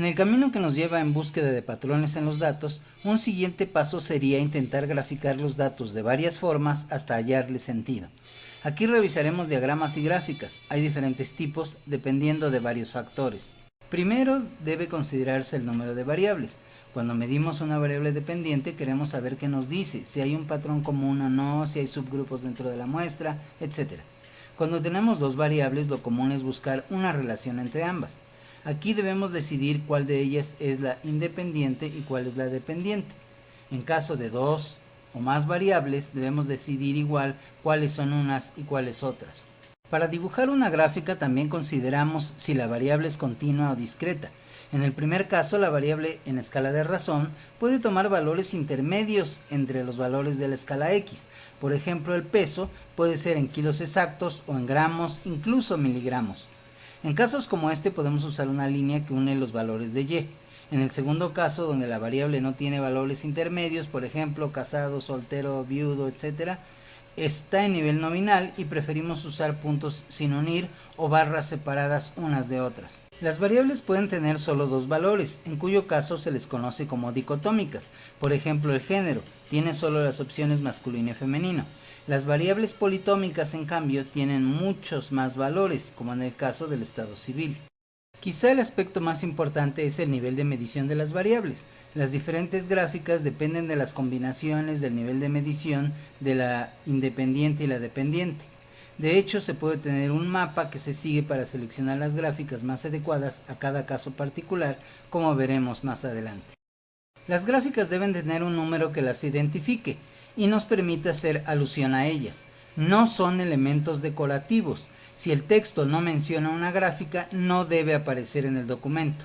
el camino que nos lleva en búsqueda de patrones en los datos, un siguiente paso sería intentar graficar los datos de varias formas hasta hallarle sentido. Aquí revisaremos diagramas y gráficas, hay diferentes tipos dependiendo de varios factores. Primero debe considerarse el número de variables. Cuando medimos una variable dependiente queremos saber qué nos dice, si hay un patrón común o no, si hay subgrupos dentro de la muestra, etc. Cuando tenemos dos variables, lo común es buscar una relación entre ambas. Aquí debemos decidir cuál de ellas es la independiente y cuál es la dependiente. En caso de dos o más variables, debemos decidir igual cuáles son unas y cuáles otras. Para dibujar una gráfica también consideramos si la variable es continua o discreta. En el primer caso, la variable en escala de razón puede tomar valores intermedios entre los valores de la escala X. Por ejemplo, el peso puede ser en kilos exactos o en gramos, incluso miligramos. En casos como este podemos usar una línea que une los valores de Y. En el segundo caso, donde la variable no tiene valores intermedios, por ejemplo, casado, soltero, viudo, etc., está en nivel nominal y preferimos usar puntos sin unir o barras separadas unas de otras. Las variables pueden tener solo dos valores, en cuyo caso se les conoce como dicotómicas. Por ejemplo, el género tiene solo las opciones masculino y femenino. Las variables politómicas, en cambio, tienen muchos más valores, como en el caso del estado civil. Quizá el aspecto más importante es el nivel de medición de las variables. Las diferentes gráficas dependen de las combinaciones del nivel de medición de la independiente y la dependiente. De hecho, se puede tener un mapa que se sigue para seleccionar las gráficas más adecuadas a cada caso particular, como veremos más adelante. Las gráficas deben tener un número que las identifique y nos permita hacer alusión a ellas. No son elementos decorativos. Si el texto no menciona una gráfica, no debe aparecer en el documento.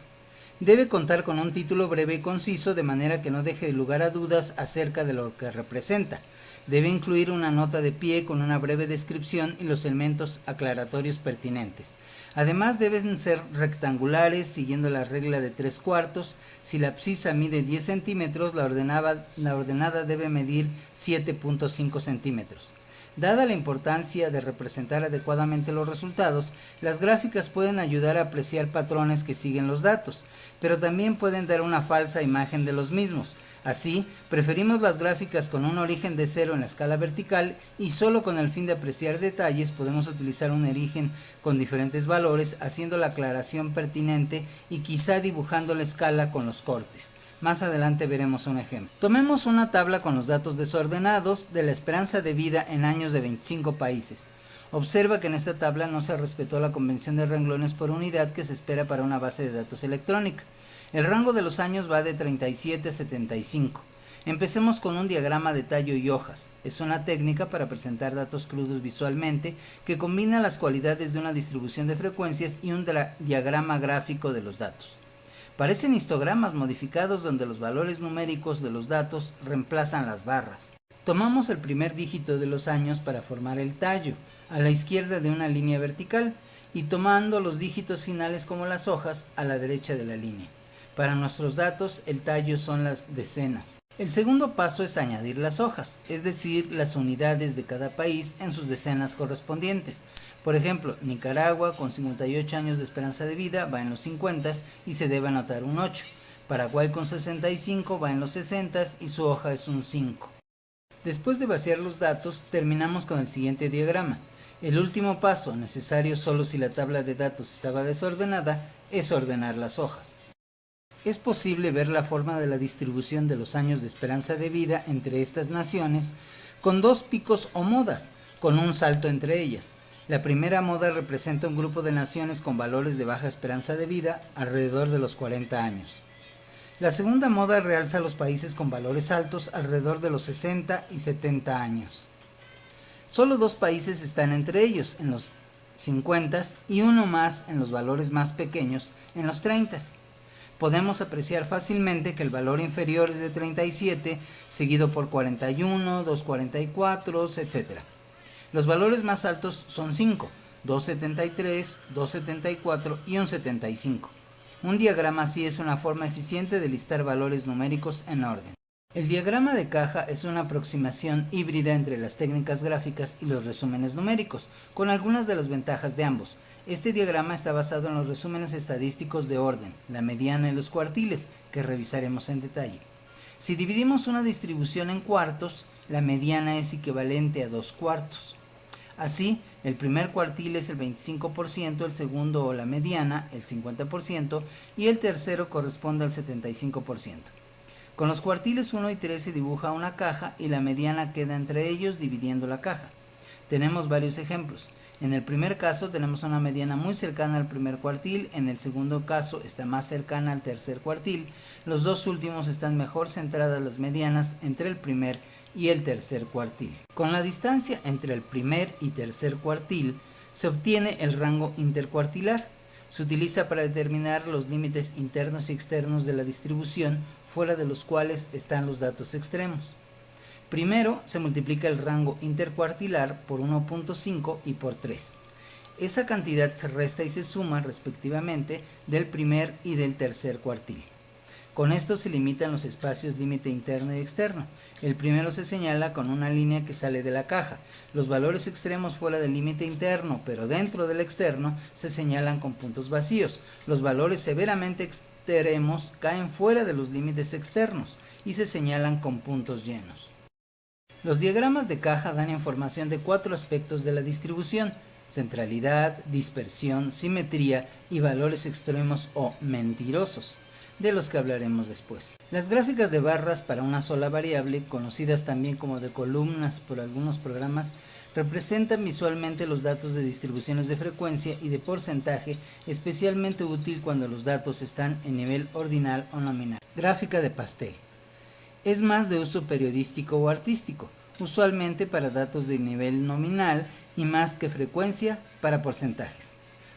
Debe contar con un título breve y conciso de manera que no deje lugar a dudas acerca de lo que representa. Debe incluir una nota de pie con una breve descripción y los elementos aclaratorios pertinentes. Además deben ser rectangulares siguiendo la regla de 3/4. Si la abscisa mide 10 centímetros, la ordenada debe medir 7.5 centímetros. Dada la importancia de representar adecuadamente los resultados, las gráficas pueden ayudar a apreciar patrones que siguen los datos, pero también pueden dar una falsa imagen de los mismos. Así, preferimos las gráficas con un origen de 0 en la escala vertical y solo con el fin de apreciar detalles podemos utilizar un origen con diferentes valores, haciendo la aclaración pertinente y quizá dibujando la escala con los cortes. Más adelante veremos un ejemplo. Tomemos una tabla con los datos desordenados de la esperanza de vida en años de 25 países. Observa que en esta tabla no se respetó la convención de renglones por unidad que se espera para una base de datos electrónica. El rango de los años va de 37 a 75. Empecemos con un diagrama de tallo y hojas. Es una técnica para presentar datos crudos visualmente que combina las cualidades de una distribución de frecuencias y un diagrama gráfico de los datos. Parecen histogramas modificados donde los valores numéricos de los datos reemplazan las barras. Tomamos el primer dígito de los años para formar el tallo, a la izquierda de una línea vertical, y tomando los dígitos finales como las hojas a la derecha de la línea. Para nuestros datos, el tallo son las decenas. El segundo paso es añadir las hojas, es decir, las unidades de cada país en sus decenas correspondientes. Por ejemplo, Nicaragua, con 58 años de esperanza de vida, va en los 50 y se debe anotar un 8. Paraguay, con 65, va en los 60 y su hoja es un 5. Después de vaciar los datos, terminamos con el siguiente diagrama. El último paso, necesario solo si la tabla de datos estaba desordenada, es ordenar las hojas. Es posible ver la forma de la distribución de los años de esperanza de vida entre estas naciones con dos picos o modas, con un salto entre ellas. La primera moda representa un grupo de naciones con valores de baja esperanza de vida alrededor de los 40 años. La segunda moda realza los países con valores altos alrededor de los 60 y 70 años. Solo dos países están entre ellos, en los 50 y uno más en los valores más pequeños, en los 30. Podemos apreciar fácilmente que el valor inferior es de 37, seguido por 41, 244, etc. Los valores más altos son 5, 273, 274 y un 75. Un diagrama así es una forma eficiente de listar valores numéricos en orden. El diagrama de caja es una aproximación híbrida entre las técnicas gráficas y los resúmenes numéricos, con algunas de las ventajas de ambos. Este diagrama está basado en los resúmenes estadísticos de orden, la mediana y los cuartiles, que revisaremos en detalle. Si dividimos una distribución en cuartos, la mediana es equivalente a 2 cuartos. Así, el primer cuartil es el 25%, el segundo o la mediana, el 50%, y el tercero corresponde al 75%. Con los cuartiles 1 y 3 se dibuja una caja y la mediana queda entre ellos dividiendo la caja. Tenemos varios ejemplos. En el primer caso tenemos una mediana muy cercana al primer cuartil, en el segundo caso está más cercana al tercer cuartil. Los dos últimos están mejor centradas las medianas entre el primer y el tercer cuartil. Con la distancia entre el primer y tercer cuartil se obtiene el rango intercuartilar. Se utiliza para determinar los límites internos y externos de la distribución, fuera de los cuales están los datos extremos. Primero se multiplica el rango intercuartilar por 1.5 y por 3. Esa cantidad se resta y se suma respectivamente del primer y del tercer cuartil. Con esto se limitan los espacios límite interno y externo. El primero se señala con una línea que sale de la caja. Los valores extremos fuera del límite interno, pero dentro del externo, se señalan con puntos vacíos. Los valores severamente extremos caen fuera de los límites externos y se señalan con puntos llenos. Los diagramas de caja dan información de 4 aspectos de la distribución: centralidad, dispersión, simetría y valores extremos o mentirosos, de los que hablaremos después. Las gráficas de barras para una sola variable, conocidas también como de columnas por algunos programas, representan visualmente los datos de distribuciones de frecuencia y de porcentaje, especialmente útil cuando los datos están en nivel ordinal o nominal. Gráfica de pastel. Es más de uso periodístico o artístico, usualmente para datos de nivel nominal y más que frecuencia para porcentajes.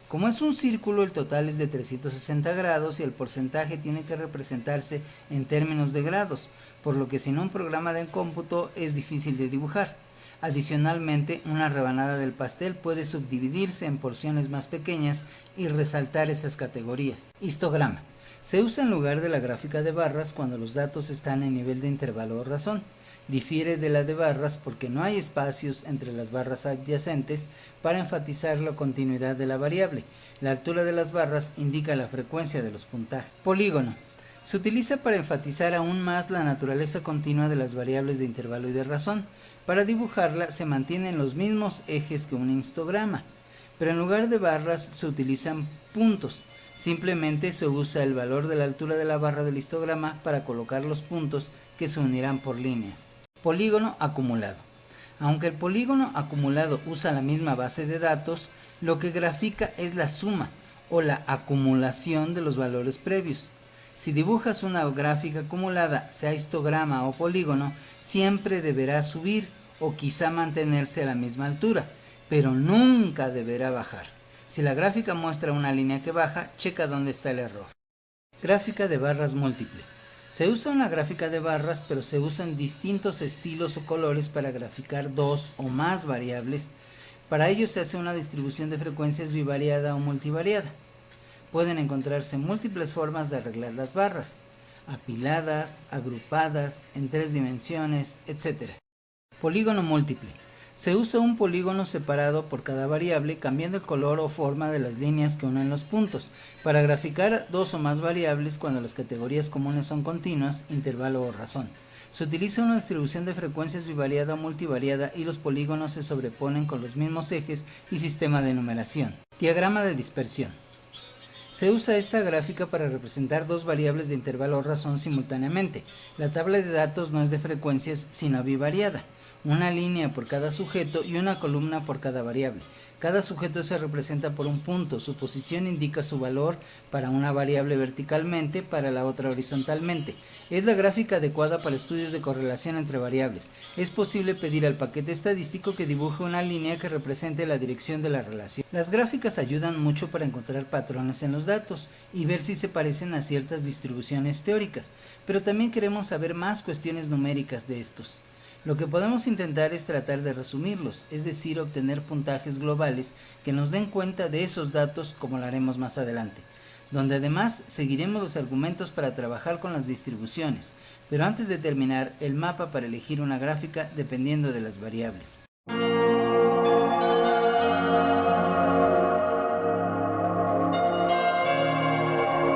Como es un círculo, el total es de 360 grados y el porcentaje tiene que representarse en términos de grados, por lo que sin un programa de cómputo es difícil de dibujar. Adicionalmente, una rebanada del pastel puede subdividirse en porciones más pequeñas y resaltar esas categorías. Histograma. Se usa en lugar de la gráfica de barras cuando los datos están en nivel de intervalo o razón. Difiere de la de barras porque no hay espacios entre las barras adyacentes para enfatizar la continuidad de la variable. La altura de las barras indica la frecuencia de los puntajes. Polígono. Se utiliza para enfatizar aún más la naturaleza continua de las variables de intervalo y de razón. Para dibujarla se mantienen los mismos ejes que un histograma, pero en lugar de barras se utilizan puntos. Simplemente se usa el valor de la altura de la barra del histograma para colocar los puntos que se unirán por líneas. Polígono acumulado. Aunque el polígono acumulado usa la misma base de datos, lo que grafica es la suma o la acumulación de los valores previos. Si dibujas una gráfica acumulada, sea histograma o polígono, siempre deberá subir o quizá mantenerse a la misma altura, pero nunca deberá bajar. Si la gráfica muestra una línea que baja, checa dónde está el error. Gráfica de barras múltiple. Se usa una gráfica de barras, pero se usan distintos estilos o colores para graficar 2 o más variables. Para ello se hace una distribución de frecuencias bivariada o multivariada. Pueden encontrarse múltiples formas de arreglar las barras: apiladas, agrupadas, en 3 dimensiones, etc. Polígono múltiple. Se usa un polígono separado por cada variable, cambiando el color o forma de las líneas que unen los puntos, para graficar 2 o más variables cuando las categorías comunes son continuas, intervalo o razón. Se utiliza una distribución de frecuencias bivariada o multivariada y los polígonos se sobreponen con los mismos ejes y sistema de numeración. Diagrama de dispersión. Se usa esta gráfica para representar 2 variables de intervalo o razón simultáneamente. La tabla de datos no es de frecuencias sino bivariada. Una línea por cada sujeto y una columna por cada variable. Cada sujeto se representa por un punto. Su posición indica su valor para una variable verticalmente, para la otra horizontalmente. Es la gráfica adecuada para estudios de correlación entre variables. Es posible pedir al paquete estadístico que dibuje una línea que represente la dirección de la relación. Las gráficas ayudan mucho para encontrar patrones en los datos y ver si se parecen a ciertas distribuciones teóricas, pero también queremos saber más cuestiones numéricas de estos. Lo que podemos intentar es tratar de resumirlos, es decir, obtener puntajes globales que nos den cuenta de esos datos, como lo haremos más adelante. donde además seguiremos los argumentos para trabajar con las distribuciones, pero antes de terminar, el mapa para elegir una gráfica dependiendo de las variables.